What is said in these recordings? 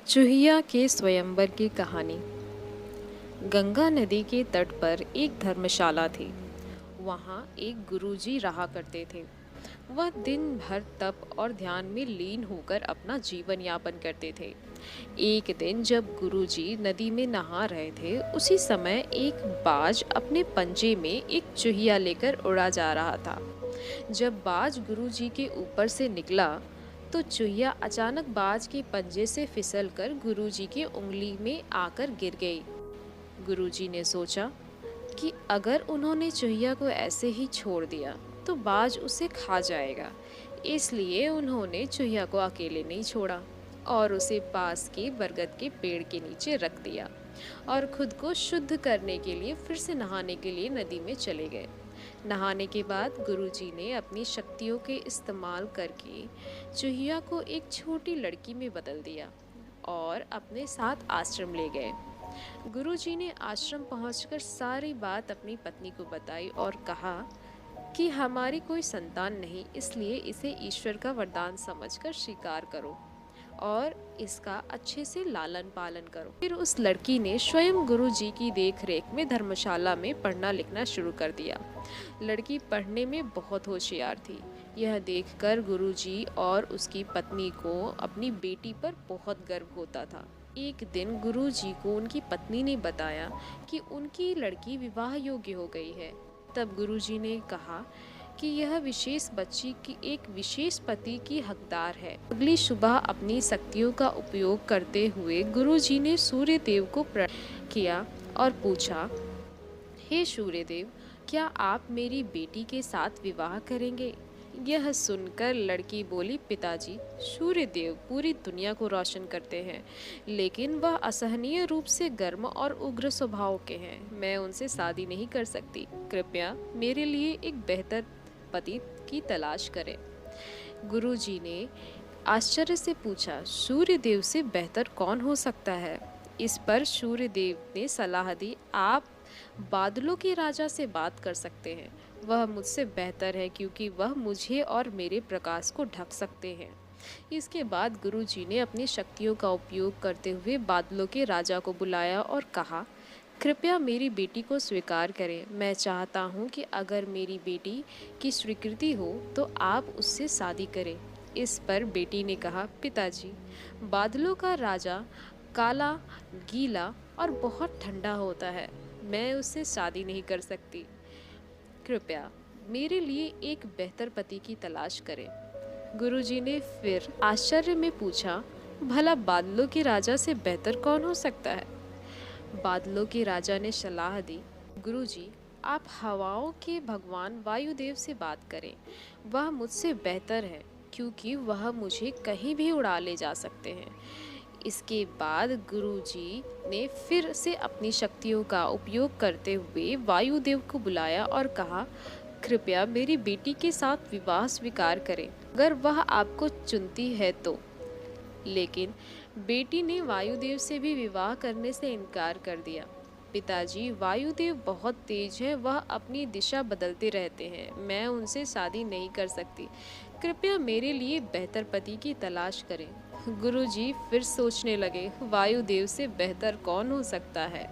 चूहिया के स्वयंवर की कहानी। गंगा नदी के तट पर एक धर्मशाला थी। वहाँ एक गुरुजी रहा करते थे। वह दिन भर तप और ध्यान में लीन होकर अपना जीवन यापन करते थे। एक दिन जब गुरुजी नदी में नहा रहे थे, उसी समय एक बाज अपने पंजे में एक चूहिया लेकर उड़ा जा रहा था। जब बाज गुरुजी के ऊपर से निकला तो चूहिया अचानक बाज के पंजे से फिसलकर गुरुजी की उंगली में आकर गिर गई। गुरुजी ने सोचा कि अगर उन्होंने चूहिया को ऐसे ही छोड़ दिया तो बाज उसे खा जाएगा। इसलिए उन्होंने चूहिया को अकेले नहीं छोड़ा और उसे पास के बरगद के पेड़ के नीचे रख दिया और खुद को शुद्ध करने के लिए फिर से नहाने के लिए नदी में चले गए। नहाने के बाद गुरुजी ने अपनी शक्तियों के इस्तेमाल करके चूहिया को एक छोटी लड़की में बदल दिया और अपने साथ आश्रम ले गए। गुरुजी ने आश्रम पहुंचकर सारी बात अपनी पत्नी को बताई और कहा कि हमारी कोई संतान नहीं, इसलिए इसे ईश्वर का वरदान समझकर स्वीकार करो और इसका अच्छे से लालन पालन करो। फिर उस लड़की ने स्वयं गुरुजी की देखरेख में धर्मशाला में पढ़ना लिखना शुरू कर दिया। लड़की पढ़ने में बहुत होशियार थी। यह देखकर गुरुजी और उसकी पत्नी को अपनी बेटी पर बहुत गर्व होता था। एक दिन गुरुजी को उनकी पत्नी ने बताया कि उनकी लड़की विवाह योग्य हो गई है। तब गुरुजी ने कहा कि यह विशेष बच्ची की एक विशेष पति की हकदार है। अगली सुबह अपनी शक्तियों का उपयोग करते हुए गुरुजी ने सूर्य देव को प्रणाम किया और पूछा, हे सूर्य देव, क्या आप मेरी बेटी के साथ विवाह करेंगे? यह सुनकर लड़की बोली, पिताजी, सूर्य देव पूरी दुनिया को रोशन करते हैं, लेकिन वह असहनीय रूप से गर्म और उग्र स्वभाव के हैं। मैं उनसे शादी नहीं कर सकती। कृपया मेरे लिए एक बेहतर पति की तलाश करें। गुरुजी ने आश्चर्य से पूछा, सूर्य देव से बेहतर कौन हो सकता है? इस पर सूर्य देव ने सलाह दी, आप बादलों के राजा से बात कर सकते हैं। वह मुझसे बेहतर है क्योंकि वह मुझे और मेरे प्रकाश को ढक सकते हैं। इसके बाद गुरुजी ने अपनी शक्तियों का उपयोग करते हुए बादलों के राजा को बुलाया और कहा, कृपया मेरी बेटी को स्वीकार करें। मैं चाहता हूं कि अगर मेरी बेटी की स्वीकृति हो तो आप उससे शादी करें। इस पर बेटी ने कहा, पिताजी, बादलों का राजा काला, गीला और बहुत ठंडा होता है। मैं उससे शादी नहीं कर सकती। कृपया मेरे लिए एक बेहतर पति की तलाश करें। गुरुजी ने फिर आश्चर्य में पूछा, भला बादलों के राजा से बेहतर कौन हो सकता है? बादलों के राजा ने सलाह दी, गुरुजी, आप हवाओं के भगवान वायुदेव से बात करें। वह मुझसे बेहतर है क्योंकि वह मुझे कहीं भी उड़ा ले जा सकते हैं। इसके बाद गुरुजी ने फिर से अपनी शक्तियों का उपयोग करते हुए वायुदेव को बुलाया और कहा, कृपया मेरी बेटी के साथ विवाह स्वीकार करें अगर वह आपको चुनती है तो। लेकिन बेटी ने वायुदेव से भी विवाह करने से इनकार कर दिया। पिताजी, वायुदेव बहुत तेज है, वह अपनी दिशा बदलते रहते हैं। मैं उनसे शादी नहीं कर सकती। कृपया मेरे लिए बेहतर पति की तलाश करें। गुरुजी फिर सोचने लगे, वायुदेव से बेहतर कौन हो सकता है?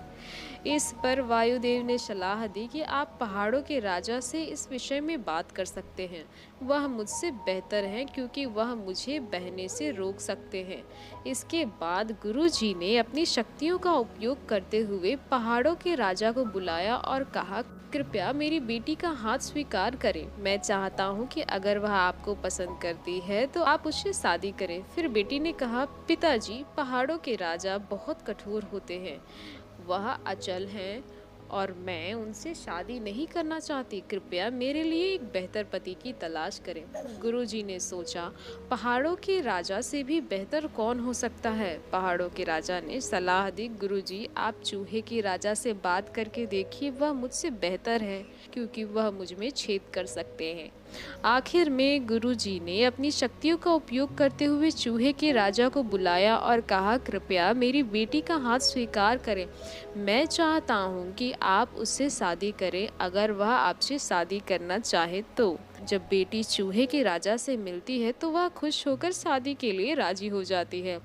इस पर वायुदेव ने सलाह दी कि आप पहाड़ों के राजा से इस विषय में बात कर सकते हैं। वह मुझसे बेहतर हैं क्योंकि वह मुझे बहने से रोक सकते हैं। इसके बाद गुरुजी ने अपनी शक्तियों का उपयोग करते हुए पहाड़ों के राजा को बुलाया और कहा, कृपया मेरी बेटी का हाथ स्वीकार करें। मैं चाहता हूं कि अगर वह आपको पसंद करती है तो आप उससे शादी करें। फिर बेटी ने कहा, पिताजी, पहाड़ों के राजा बहुत कठोर होते हैं, वह अचल हैं और मैं उनसे शादी नहीं करना चाहती। कृपया मेरे लिए एक बेहतर पति की तलाश करें। गुरुजी ने सोचा, पहाड़ों के राजा से भी बेहतर कौन हो सकता है? पहाड़ों के राजा ने सलाह दी, गुरुजी, आप चूहे के राजा से बात करके देखिए, वह मुझसे बेहतर है क्योंकि वह मुझ में छेद कर सकते हैं। आखिर में गुरुजी ने अपनी शक्तियों का उपयोग करते हुए चूहे के राजा को बुलाया और कहा, कृपया मेरी बेटी का हाथ स्वीकार करें। मैं चाहता हूँ कि आप उससे शादी करें अगर वह आपसे शादी करना चाहे तो। जब बेटी चूहे के राजा से मिलती है तो वह खुश होकर शादी के लिए राजी हो जाती है।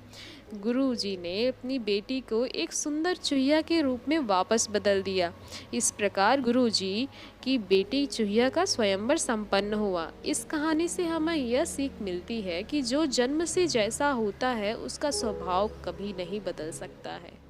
गुरुजी ने अपनी बेटी को एक सुंदर चूहिया के रूप में वापस बदल दिया। इस प्रकार गुरुजी की बेटी चूहिया का स्वयंवर संपन्न हुआ। इस कहानी से हमें यह सीख मिलती है कि जो जन्म से जैसा होता है उसका स्वभाव कभी नहीं बदल सकता है।